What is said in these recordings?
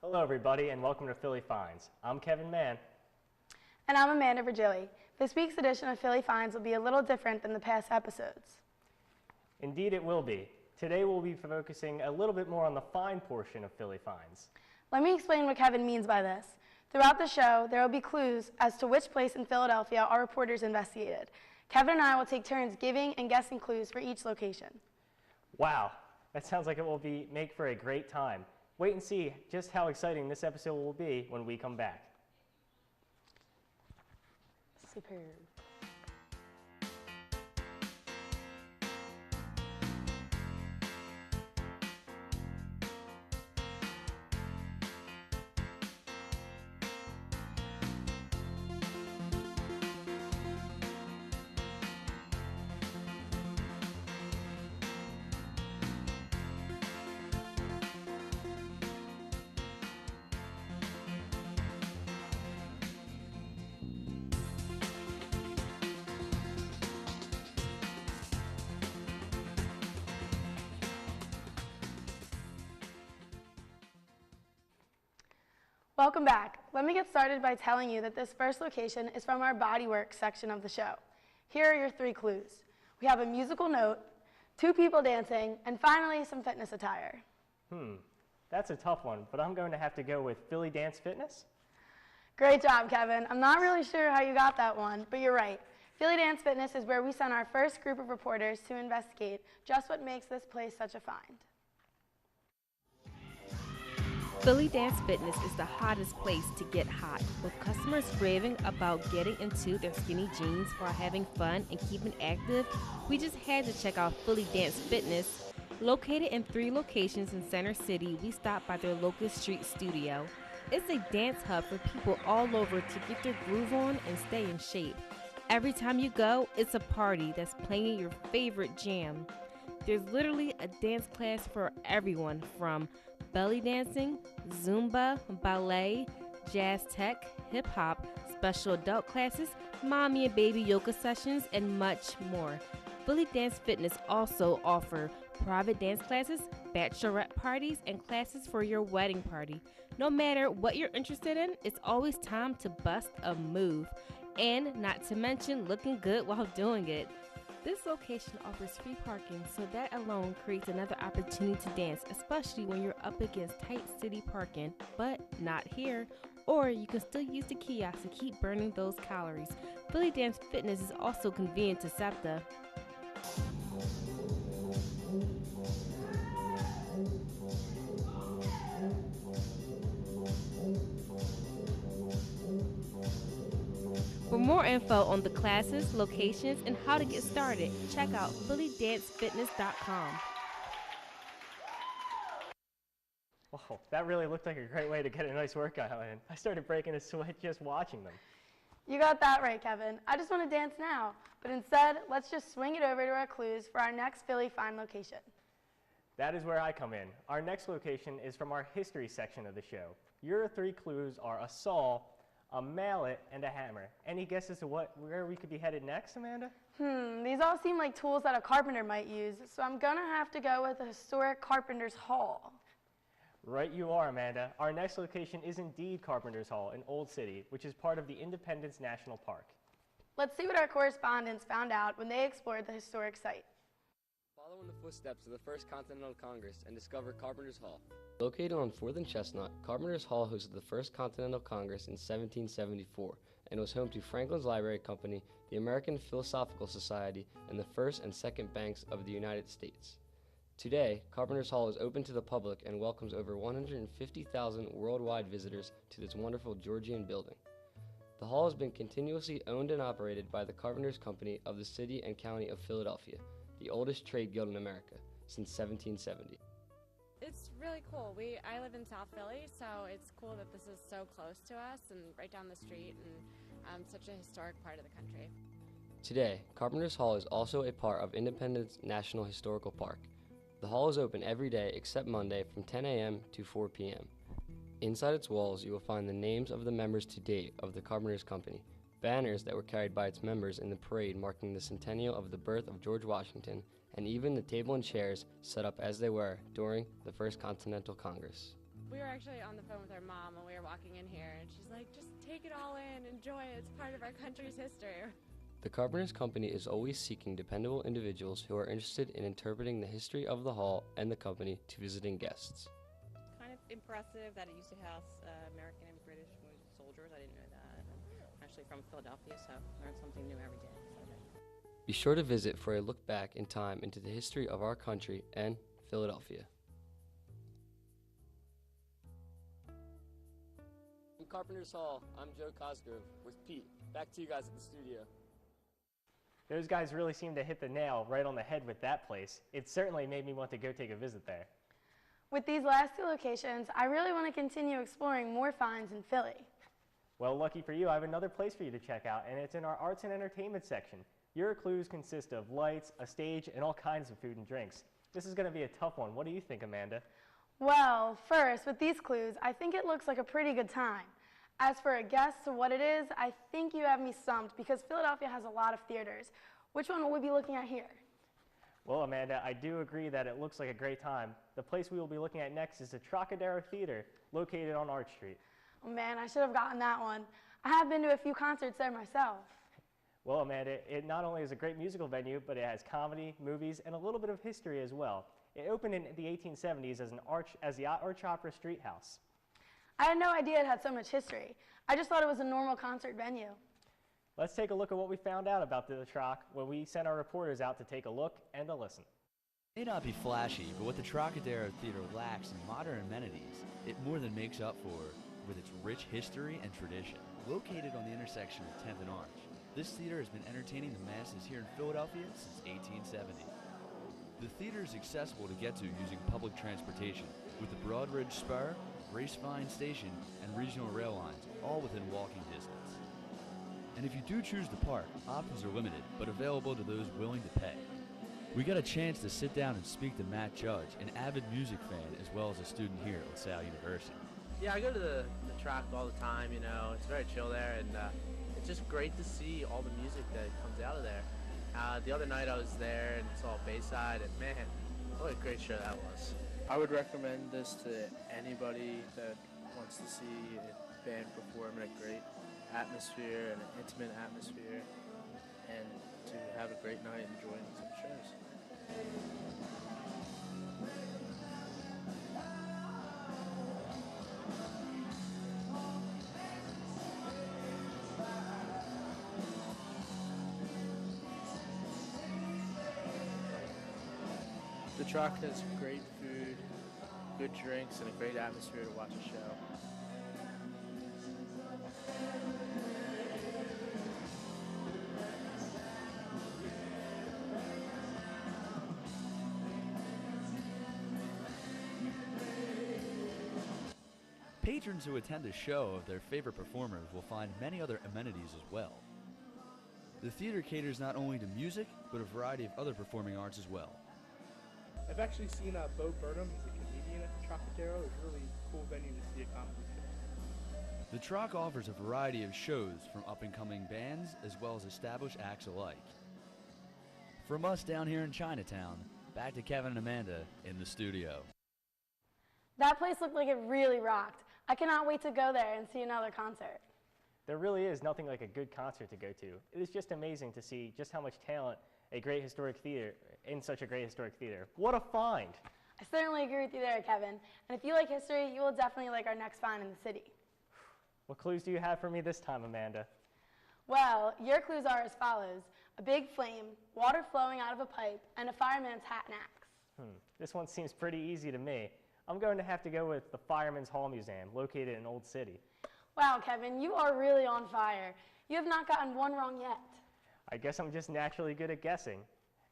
Hello everybody and welcome to Philly Phinds. I'm Kevin Mann. And I'm Amanda Virgili. This week's edition of Philly Phinds will be a little different than the past episodes. Indeed it will be. Today we'll be focusing a little bit more on the fine portion of Philly Phinds. Let me explain what Kevin means by this. Throughout the show, there will be clues as to which place in Philadelphia our reporters investigated. Kevin and I will take turns giving and guessing clues for each location. Wow, that sounds like it will make for a great time. Wait and see just how exciting this episode will be when we come back. Superb. Welcome back. Let me get started by telling you that this first location is from our bodywork section of the show. Here are your 3 clues. We have a musical note, 2 people dancing, and finally some fitness attire. That's a tough one, but I'm going to have to go with Philly Dance Fitness. Great job, Kevin. I'm not really sure how you got that one, but you're right. Philly Dance Fitness is where we sent our first group of reporters to investigate just what makes this place such a find. Philly Dance Fitness is the hottest place to get hot, with customers raving about getting into their skinny jeans while having fun and keeping active. We just had to check out Philly Dance Fitness. Located in 3 locations in Center City, we stopped by their Locust Street studio. It's a dance hub for people all over to get their groove on and stay in shape. Every time you go, it's a party that's playing your favorite jam. There's literally a dance class for everyone, from belly dancing, Zumba, ballet, jazz tech, hip-hop, special adult classes, mommy and baby yoga sessions, and much more. Philly Dance Fitness also offer private dance classes, bachelorette parties, and classes for your wedding party. No matter what you're interested in, it's always time to bust a move, and not to mention looking good while doing it. This location offers free parking, so that alone creates another opportunity to dance, especially when you're up against tight city parking, but not here. Or you can still use the kiosk to keep burning those calories. Philly Dance Fitness is also convenient to SEPTA. For more info on the classes, locations, and how to get started, check out phillydancefitness.com. Wow, that really looked like a great way to get a nice workout in. I started breaking a sweat just watching them. You got that right, Kevin. I just want to dance now. But instead, let's just swing it over to our clues for our next Philly Find location. That is where I come in. Our next location is from our history section of the show. Your 3 clues are a saw, a mallet, and a hammer. Any guesses to where we could be headed next, Amanda? These all seem like tools that a carpenter might use, so I'm gonna have to go with the historic Carpenter's Hall. Right you are, Amanda. Our next location is indeed Carpenter's Hall in Old City, which is part of the Independence National Park. Let's see what our correspondents found out when they explored the historic site. Follow in the footsteps of the First Continental Congress and discover Carpenter's Hall. Located on 4th and Chestnut, Carpenter's Hall hosted the First Continental Congress in 1774 and was home to Franklin's Library Company, the American Philosophical Society, and the first and second banks of the United States. Today, Carpenter's Hall is open to the public and welcomes over 150,000 worldwide visitors to this wonderful Georgian building. The hall has been continuously owned and operated by the Carpenters Company of the City and County of Philadelphia, the oldest trade guild in America, since 1770. It's really cool. I live in South Philly, so it's cool that this is so close to us and right down the street, and such a historic part of the country. Today, Carpenter's Hall is also a part of Independence National Historical Park. The hall is open every day except Monday from 10 a.m. to 4 p.m. Inside its walls, you will find the names of the members to date of the Carpenters Company, banners that were carried by its members in the parade marking the centennial of the birth of George Washington, and even the table and chairs set up as they were during the First Continental Congress. We were actually on the phone with our mom when we were walking in here, and she's like, just take it all in, enjoy it, it's part of our country's history. The Carpenters Company is always seeking dependable individuals who are interested in interpreting the history of the hall and the company to visiting guests. Kind of impressive that it used to house American and British soldiers. I didn't know that. I'm actually from Philadelphia, so I learn something new every day. Be sure to visit for a look back in time into the history of our country and Philadelphia. From Carpenters Hall, I'm Joe Cosgrove with Pete. Back to you guys at the studio. Those guys really seem to hit the nail right on the head with that place. It certainly made me want to go take a visit there. With these last two locations, I really want to continue exploring more finds in Philly. Well, lucky for you, I have another place for you to check out, and it's in our arts and entertainment section. Your clues consist of lights, a stage, and all kinds of food and drinks. This is going to be a tough one. What do you think, Amanda? Well, first, with these clues, I think it looks like a pretty good time. As for a guess to what it is, I think you have me stumped because Philadelphia has a lot of theaters. Which one will we be looking at here? Well, Amanda, I do agree that it looks like a great time. The place we will be looking at next is the Trocadero Theater, located on Arch Street. Oh man, I should have gotten that one. I have been to a few concerts there myself. Well, Amanda, it not only is a great musical venue, but it has comedy, movies, and a little bit of history as well. It opened in the 1870s as the Arch Opera Street House. I had no idea it had so much history. I just thought it was a normal concert venue. Let's take a look at what we found out about the Troc when we sent our reporters out to take a look and a listen. It may not be flashy, but what the Trocadero Theater lacks in modern amenities, it more than makes up for with its rich history and tradition. Located on the intersection of 10th and Arch, this theater has been entertaining the masses here in Philadelphia since 1870. The theater is accessible to get to using public transportation, with the Broadridge Spur, Gracevine Station, and regional rail lines, all within walking distance. And if you do choose to park, options are limited, but available to those willing to pay. We got a chance to sit down and speak to Matt Judge, an avid music fan as well as a student here at LaSalle University. Yeah, I go to the track all the time, you know, it's very chill there, and it's just great to see all the music that comes out of there. The other night I was there and saw Bayside, and man, what a great show that was. I would recommend this to anybody that wants to see a band perform in a great atmosphere and an intimate atmosphere, and to have a great night enjoying some shows. The Troc has great food, good drinks, and a great atmosphere to watch a show. Patrons who attend a show of their favorite performers will find many other amenities as well. The theater caters not only to music, but a variety of other performing arts as well. I've actually seen Bo Burnham. He's a comedian at the Trocadero. It's a really cool venue to see a comedy show. The Troc offers a variety of shows from up-and-coming bands as well as established acts alike. From us down here in Chinatown, back to Kevin and Amanda in the studio. That place looked like it really rocked. I cannot wait to go there and see another concert. There really is nothing like a good concert to go to. It is just amazing to see just how much talent a great historic theater, in such a great historic theater. What a find! I certainly agree with you there, Kevin. And if you like history, you will definitely like our next find in the city. What clues do you have for me this time, Amanda? Well, your clues are as follows. A big flame, water flowing out of a pipe, and a fireman's hat and axe. This one seems pretty easy to me. I'm going to have to go with the Fireman's Hall Museum, located in Old City. Wow, Kevin, you are really on fire. You have not gotten one wrong yet. I guess I'm just naturally good at guessing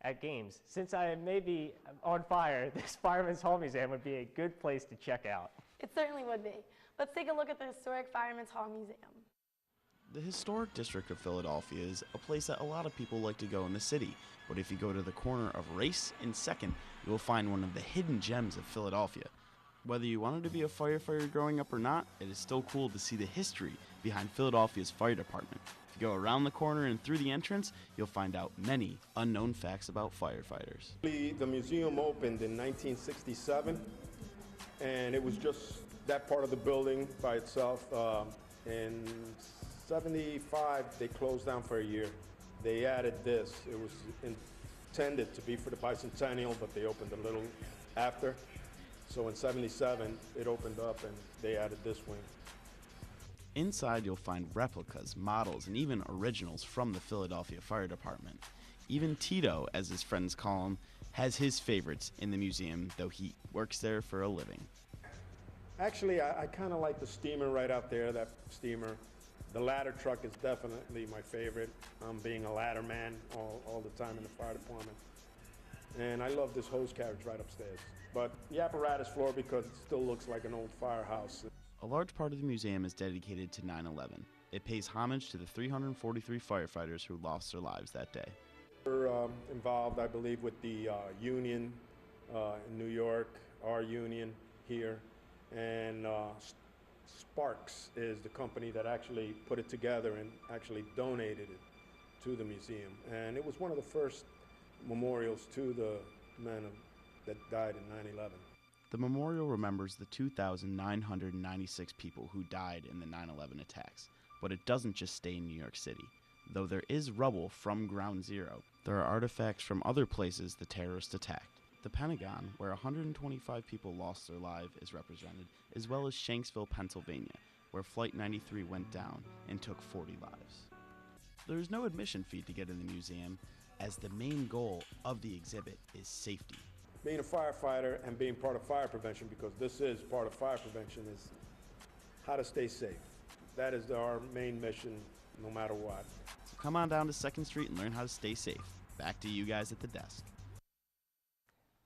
at games. Since I may be on fire, this Fireman's Hall Museum would be a good place to check out. It certainly would be. Let's take a look at the historic Fireman's Hall Museum. The historic district of Philadelphia is a place that a lot of people like to go in the city, but if you go to the corner of Race and 2nd, you will find one of the hidden gems of Philadelphia. Whether you wanted to be a firefighter growing up or not, it is still cool to see the history behind Philadelphia's fire department. If you go around the corner and through the entrance, you'll find out many unknown facts about firefighters. The museum opened in 1967, and it was just that part of the building by itself. In '75, they closed down for a year. They added this. It was intended to be for the bicentennial, but they opened a little after. So in '77, it opened up and they added this wing. Inside, you'll find replicas, models, and even originals from the Philadelphia Fire Department. Even Tito, as his friends call him, has his favorites in the museum, though he works there for a living. Actually, I kind of like the steamer right out there, that steamer. The ladder truck is definitely my favorite. I'm being a ladder man all the time in the fire department. And I love this hose carriage right upstairs. But the apparatus floor, because it still looks like an old firehouse. A large part of the museum is dedicated to 9/11. It pays homage to the 343 firefighters who lost their lives that day. We're involved, I believe, with the union in New York, our union here, and Sparks is the company that actually put it together and actually donated it to the museum. And it was one of the first memorials to the men that died in 9/11. The memorial remembers the 2,996 people who died in the 9/11 attacks, but it doesn't just stay in New York City. Though there is rubble from Ground Zero, there are artifacts from other places the terrorists attacked. The Pentagon, where 125 people lost their lives, is represented, as well as Shanksville, Pennsylvania, where Flight 93 went down and took 40 lives. There is no admission fee to get in the museum, as the main goal of the exhibit is safety. Being a firefighter and being part of fire prevention, because this is part of fire prevention, is how to stay safe. That is our main mission, no matter what. So come on down to 2nd Street and learn how to stay safe. Back to you guys at the desk.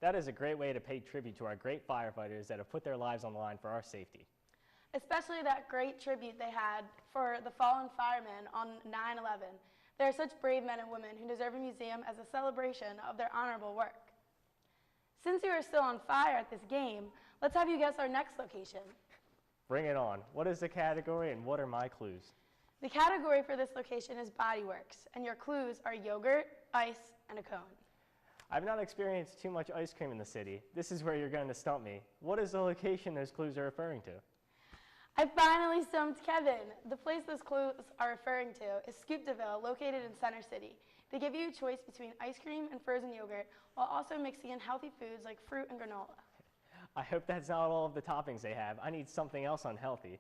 That is a great way to pay tribute to our great firefighters that have put their lives on the line for our safety. Especially that great tribute they had for the fallen firemen on 9/11. They are such brave men and women who deserve a museum as a celebration of their honorable work. Since you are still on fire at this game, let's have you guess our next location. Bring it on. What is the category and what are my clues? The category for this location is Bodyworks, and your clues are yogurt, ice, and a cone. I've not experienced too much ice cream in the city. This is where you're going to stump me. What is the location those clues are referring to? I finally stumped Kevin. The place those clues are referring to is Scoop DeVille, located in Center City. They give you a choice between ice cream and frozen yogurt, while also mixing in healthy foods like fruit and granola. I hope that's not all of the toppings they have. I need something else unhealthy.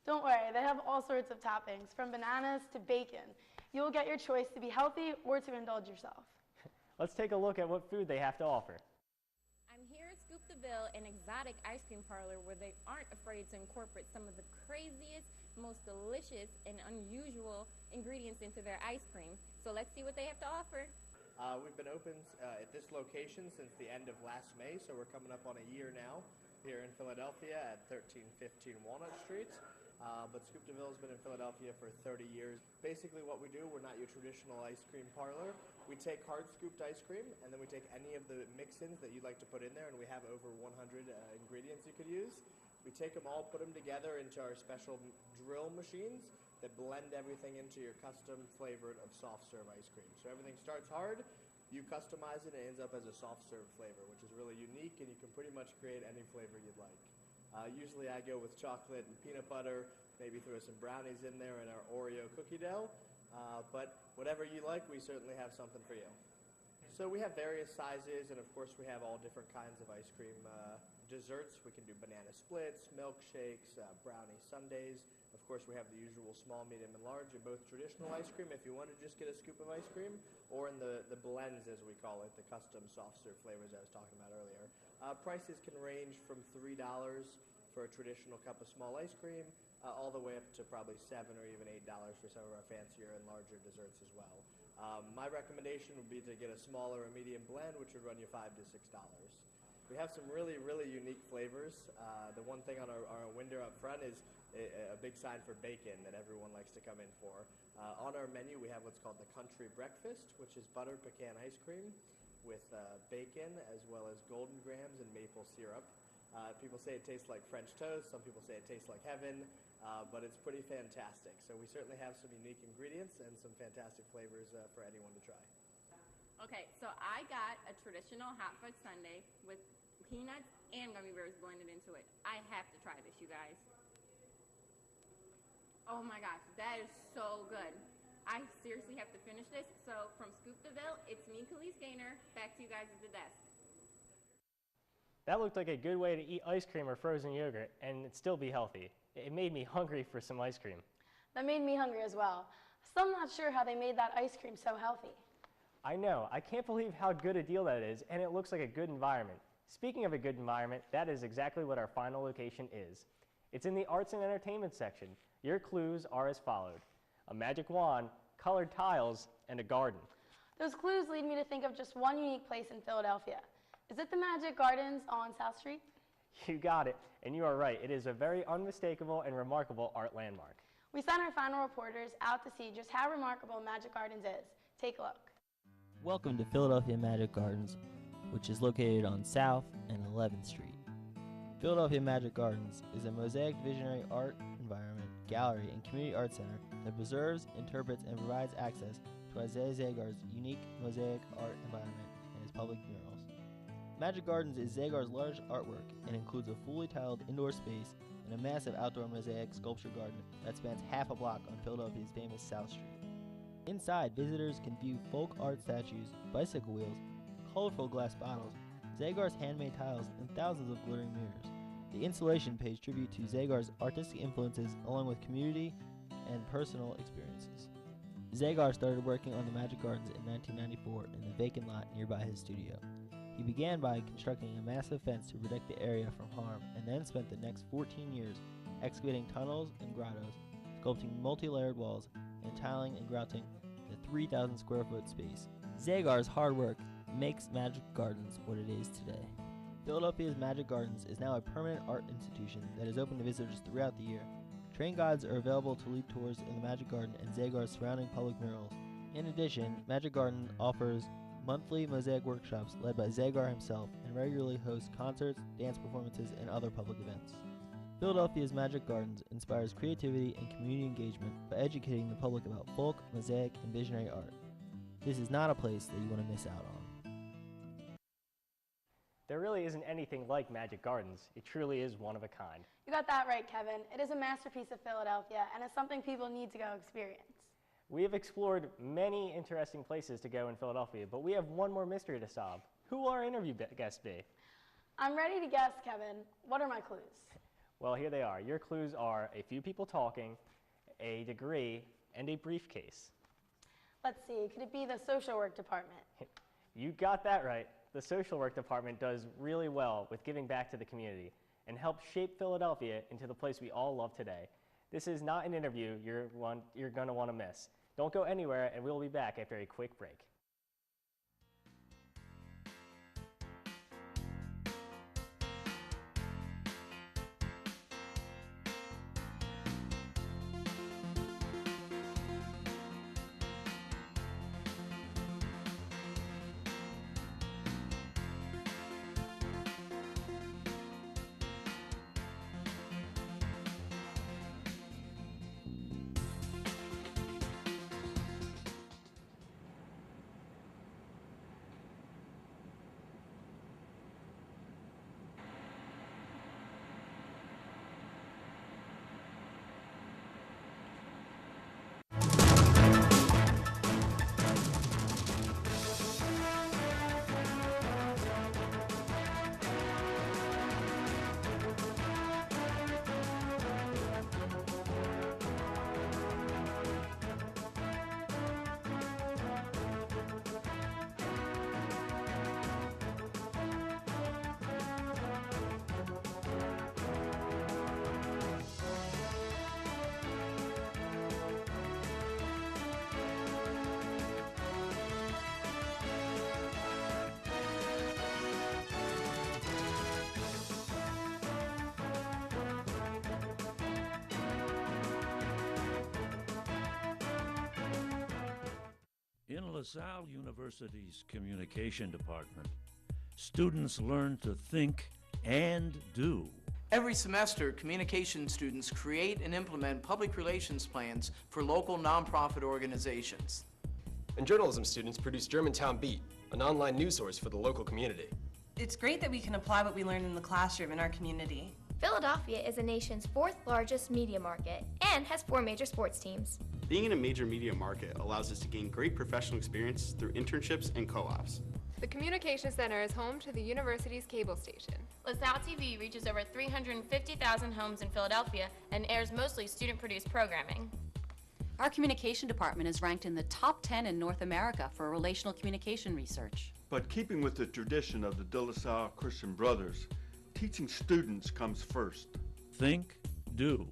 Don't worry, they have all sorts of toppings, from bananas to bacon. You'll get your choice to be healthy or to indulge yourself. Let's take a look at what food they have to offer. I'm here at Scoop DeVille, an exotic ice cream parlor where they aren't afraid to incorporate some of the craziest, most delicious, and unusual ingredients into their ice cream. So let's see what they have to offer. We've been open at this location since the end of last May, so we're coming up on a year now here in Philadelphia at 1315 Walnut Street. But Scoop DeVille has been in Philadelphia for 30 years. Basically what we do, we're not your traditional ice cream parlor. We take hard scooped ice cream, and then we take any of the mix-ins that you'd like to put in there, and we have over 100 ingredients you could use. We take them all, put them together into our special drill machines that blend everything into your custom flavored of soft serve ice cream. So everything starts hard, you customize it, and it ends up as a soft serve flavor, which is really unique, and you can pretty much create any flavor you'd like. Usually I go with chocolate and peanut butter, maybe throw some brownies in there and our Oreo cookie dough. But whatever you like, we certainly have something for you. So we have various sizes, and of course we have all different kinds of ice cream desserts. We can do banana splits, milkshakes, brownie sundaes. Of course we have the usual small, medium, and large in both traditional ice cream if you want to just get a scoop of ice cream, or in the blends as we call it, the custom soft serve flavors I was talking about earlier. Prices can range from $3 for a traditional cup of small ice cream, all the way up to probably $7 or even $8 for some of our fancier and larger desserts as well. My recommendation would be to get a small or a medium blend, which would run you $5 to $6. We have some really, really unique flavors. The one thing on our window up front is a big sign for bacon that everyone likes to come in for. On our menu, we have what's called the Country Breakfast, which is buttered pecan ice cream with bacon, as well as golden grahams and maple syrup. People say it tastes like French toast. Some people say it tastes like heaven, but it's pretty fantastic. So we certainly have some unique ingredients and some fantastic flavors for anyone to try. Okay, so I got a traditional hot fudge sundae with peanuts, and gummy bears blended into it. I have to try this, you guys. Oh my gosh, that is so good. I seriously have to finish this. So from Scoop DeVille, it's me, Khalees Gaynor. Back to you guys at the desk. That looked like a good way to eat ice cream or frozen yogurt and still be healthy. It made me hungry for some ice cream. That made me hungry as well. Still not sure how they made that ice cream so healthy. I know, I can't believe how good a deal that is, and it looks like a good environment. Speaking of a good environment, that is exactly what our final location is. It's in the arts and entertainment section. Your clues are as followed: a magic wand, colored tiles, and a garden. Those clues lead me to think of just one unique place in Philadelphia. Is it the Magic Gardens on South Street? You got it, and you are right. It is a very unmistakable and remarkable art landmark. We sent our final reporters out to see just how remarkable Magic Gardens is. Take a look. Welcome to Philadelphia Magic Gardens, which is located on South and 11th Street. Philadelphia Magic Gardens is a mosaic visionary art environment, gallery, and community art center that preserves, interprets, and provides access to Isaiah Zagar's unique mosaic art environment and his public murals. Magic Gardens is Zagar's large artwork and includes a fully tiled indoor space and a massive outdoor mosaic sculpture garden that spans half a block on Philadelphia's famous South Street. Inside, visitors can view folk art statues, bicycle wheels, colorful glass bottles, Zagar's handmade tiles, and thousands of glittering mirrors. The installation pays tribute to Zagar's artistic influences along with community and personal experiences. Zagar started working on the Magic Gardens in 1994 in the vacant lot nearby his studio. He began by constructing a massive fence to protect the area from harm, and then spent the next 14 years excavating tunnels and grottos, sculpting multi-layered walls, and tiling and grouting the 3,000 square foot space. Zagar's hard work makes Magic Gardens what it is today. Philadelphia's Magic Gardens is now a permanent art institution that is open to visitors throughout the year. Train guides are available to lead tours in the Magic Garden and Zagar's surrounding public murals. In addition, Magic Garden offers monthly mosaic workshops led by Zagar himself and regularly hosts concerts, dance performances, and other public events. Philadelphia's Magic Gardens inspires creativity and community engagement by educating the public about folk, mosaic, and visionary art. This is not a place that you want to miss out on. There really isn't anything like Magic Gardens. It truly is one of a kind. You got that right, Kevin. It is a masterpiece of Philadelphia, and it's something people need to go experience. We have explored many interesting places to go in Philadelphia, but we have one more mystery to solve. Who will our interview guest be? I'm ready to guess, Kevin. What are my clues? Well, here they are. Your clues are a few people talking, a degree, and a briefcase. Let's see, could it be the social work department? You got that right. The social work department does really well with giving back to the community and helps shape Philadelphia into the place we all love today. This is not an interview you're going to want to miss. Don't go anywhere, and we'll be back after a quick break. In LaSalle University's communication department, students learn to think and do. Every semester, communication students create and implement public relations plans for local nonprofit organizations. And journalism students produce Germantown Beat, an online news source for the local community. It's great that we can apply what we learned in the classroom in our community. Philadelphia is the nation's 4th largest media market and has 4 major sports teams. Being in a major media market allows us to gain great professional experience through internships and co-ops. The Communication Center is home to the university's cable station. LaSalle TV reaches over 350,000 homes in Philadelphia and airs mostly student-produced programming. Our communication department is ranked in the top 10 in North America for relational communication research. But keeping with the tradition of the De La Salle Christian Brothers, teaching students comes first. Think, do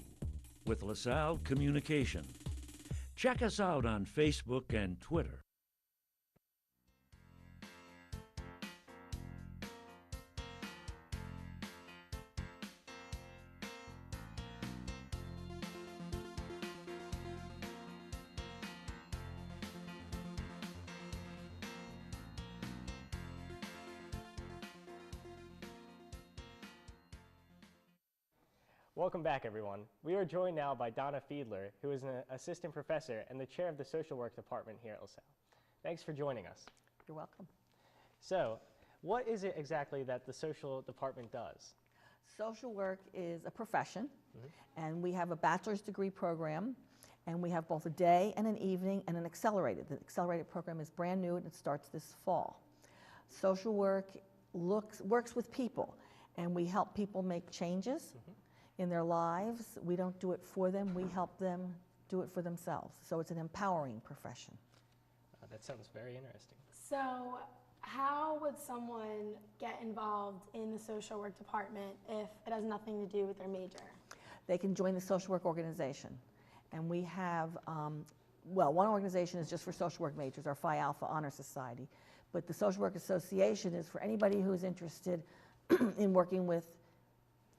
with LaSalle Communication. Check us out on Facebook and Twitter. Welcome back, everyone. We are joined now by Donna Fiedler, who is an assistant professor and the chair of the social work department here at LaSalle. Thanks for joining us. You're welcome. So, what is it exactly that the social department does? Social work is a profession, and we have a bachelor's degree program, and we have both a day and an evening and an accelerated. The accelerated program is brand new and it starts this fall. Social work works with people, and we help people make changes in their lives. We don't do it for them, we help them do it for themselves. So it's an empowering profession. That sounds very interesting. So how would someone get involved in the social work department if it has nothing to do with their major? They can join the social work organization. And we have, well, one organization is just for social work majors, our Phi Alpha Honor Society. But the Social Work Association is for anybody who's interested in working with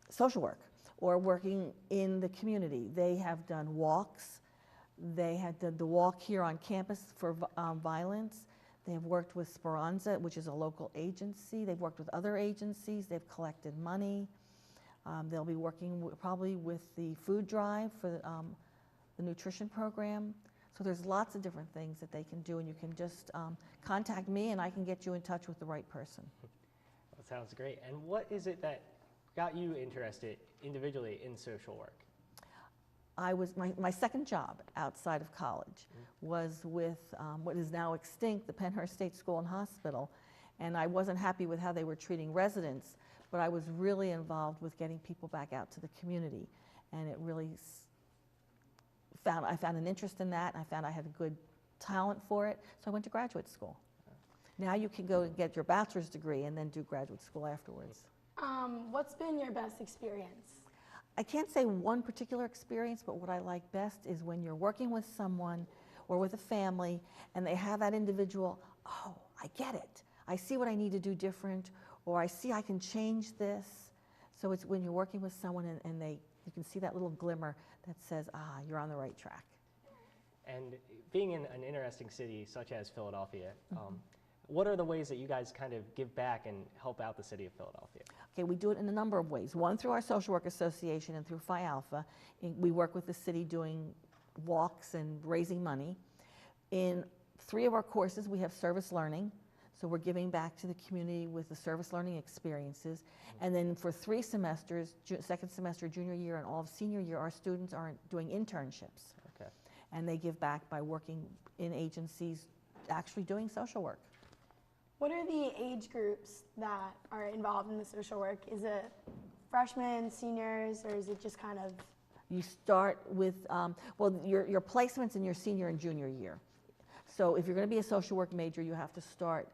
social work or working in the community. They have done walks. They had done the walk here on campus for violence. They have worked with Speranza, which is a local agency. They've worked with other agencies. They've collected money. They'll be working probably with the food drive for the nutrition program. So there's lots of different things that they can do, and you can just contact me and I can get you in touch with the right person. That sounds great. And what is it that got you interested individually in social work? I was, my second job outside of college was with what is now extinct, the Pennhurst State School and Hospital, and I wasn't happy with how they were treating residents, but I was really involved with getting people back out to the community, and it really I found an interest in that, and I found I had a good talent for it, so I went to graduate school. Now you can go and get your bachelor's degree and then do graduate school afterwards. What's been your best experience? I can't say one particular experience, but what I like best is when you're working with someone or with a family and they have that individual, oh, I get it. I see what I need to do different, or I see I can change this. So it's when you're working with someone and you can see that little glimmer that says, ah, you're on the right track. And being in an interesting city such as Philadelphia, what are the ways that you guys kind of give back and help out the city of Philadelphia? Okay, we do it in a number of ways. One, through our Social Work Association and through Phi Alpha. We work with the city doing walks and raising money. In 3 of our courses, we have service learning. So we're giving back to the community with the service learning experiences. And then for 3 semesters, second semester, junior year, and all of senior year, our students are doing internships. Okay. And they give back by working in agencies actually doing social work. What are the age groups that are involved in the social work? Is it freshmen, seniors, or is it just kind of? You start with, well, your placements in your senior and junior year. So if you're going to be a social work major, you have to start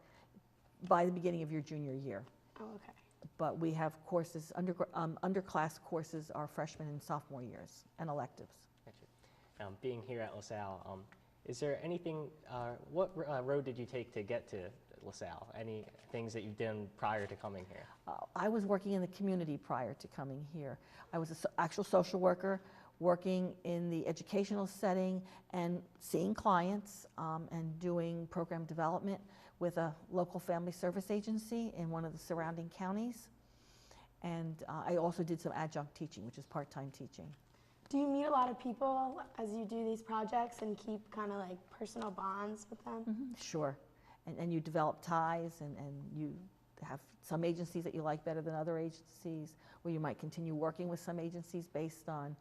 by the beginning of your junior year. Oh, okay. But we have courses, underclass courses are freshman and sophomore years, and electives. Gotcha. Being here at LaSalle, is there anything, what road did you take to get to LaSalle? Any things that you've done prior to coming here? I was working in the community prior to coming here. I was an actual social worker working in the educational setting and seeing clients and doing program development with a local family service agency in one of the surrounding counties. And I also did some adjunct teaching, which is part-time teaching. Do you meet a lot of people as you do these projects and keep kind of like personal bonds with them? Sure. And you develop ties, and have some agencies that you like better than other agencies, or you might continue working with some agencies based on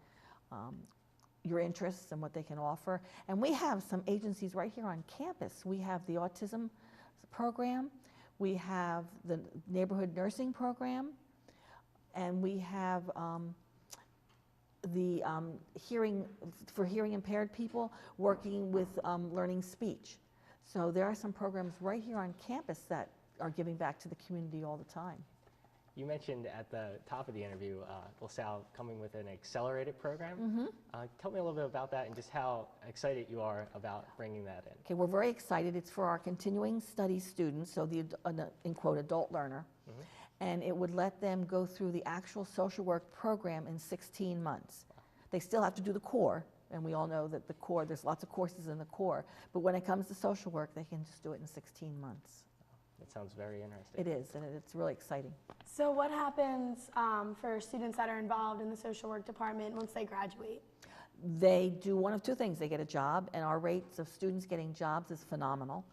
your interests and what they can offer. And we have some agencies right here on campus. We have the autism program, we have the neighborhood nursing program, and we have the hearing impaired people working with learning speech. So there are some programs right here on campus that are giving back to the community all the time. You mentioned at the top of the interview LaSalle coming with an accelerated program. Mm-hmm. Tell me a little bit about that and just how excited you are about bringing that in. Okay, we're very excited. It's for our continuing studies students, so the, in quote, adult learner. Mm-hmm. And it would let them go through the actual social work program in 16 months. They still have to do the core, and we all know that the core, there's lots of courses in the core, but when it comes to social work, they can just do it in 16 months. That sounds very interesting. It is, and it's really exciting. So what happens for students that are involved in the social work department once they graduate? They do one of two things. They get a job, and our rates of students getting jobs is phenomenal.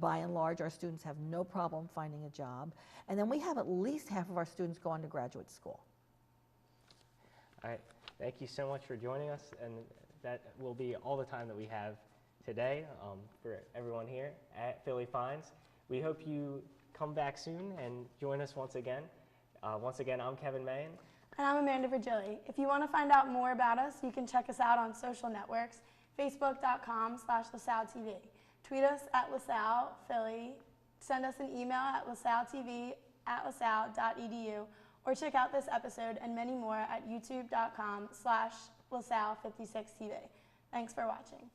By and large, our students have no problem finding a job. And then we have at least half of our students go on to graduate school. All right. Thank you so much for joining us, and that will be all the time that we have today for everyone here at Philly Phinds. We hope you come back soon and join us once again. Once again, I'm Kevin Mayen. And I'm Amanda Virgili. If you want to find out more about us, you can check us out on social networks, facebook.com/LaSalleTV. Tweet us at LaSalle Philly, send us an email at lasalletv@lasalle.edu, or check out this episode and many more at youtube.com/LaSalle56TV. Thanks for watching.